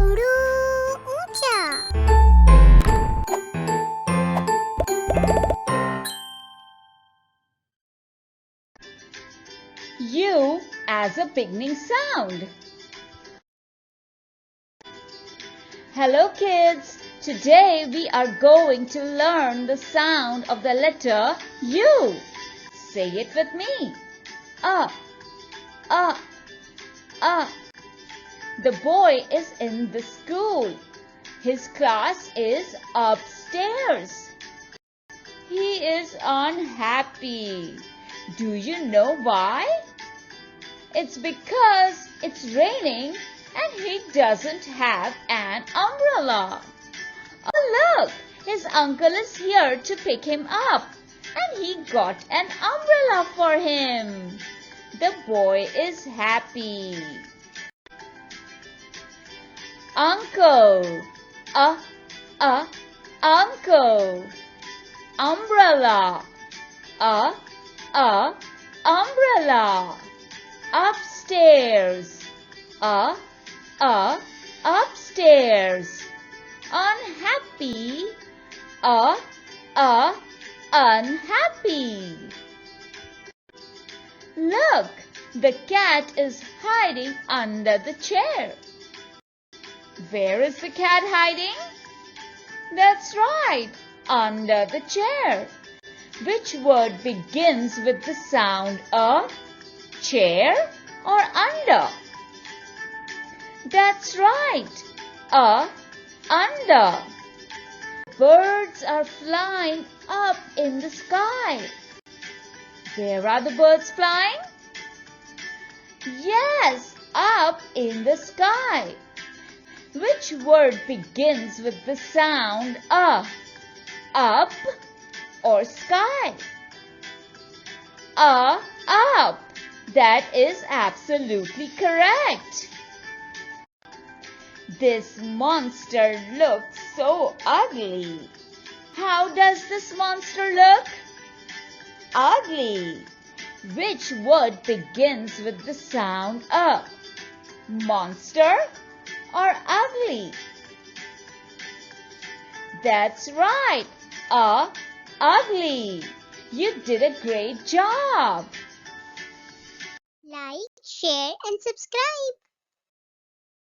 उड़ू ऊंचा। U as a beginning sound. Hello kids, today we are going to learn the sound of the letter U. Say it with me. A, a, a. The boy is in the school. His class is upstairs. He is unhappy. Do you know why? It's because it's raining and he doesn't have an umbrella. Oh look, his uncle is here to pick him up and he got an umbrella for him. The boy is happy. Uncle, uncle. Umbrella, umbrella. Upstairs, upstairs. Unhappy, unhappy. Look, the cat is hiding under the chair. Where is the cat hiding? That's right, under the chair. Which word begins with the sound a? Chair or under? That's right, under. Birds are flying up in the sky. Where are the birds flying? Yes, up in the sky. Which word begins with the sound a? Up or sky? Up. That is absolutely correct. This monster looks so ugly. How does this monster look? Ugly. Which word begins with the sound a? Monster or ugly? That's right, ugly. You did a great job. Like, share and subscribe.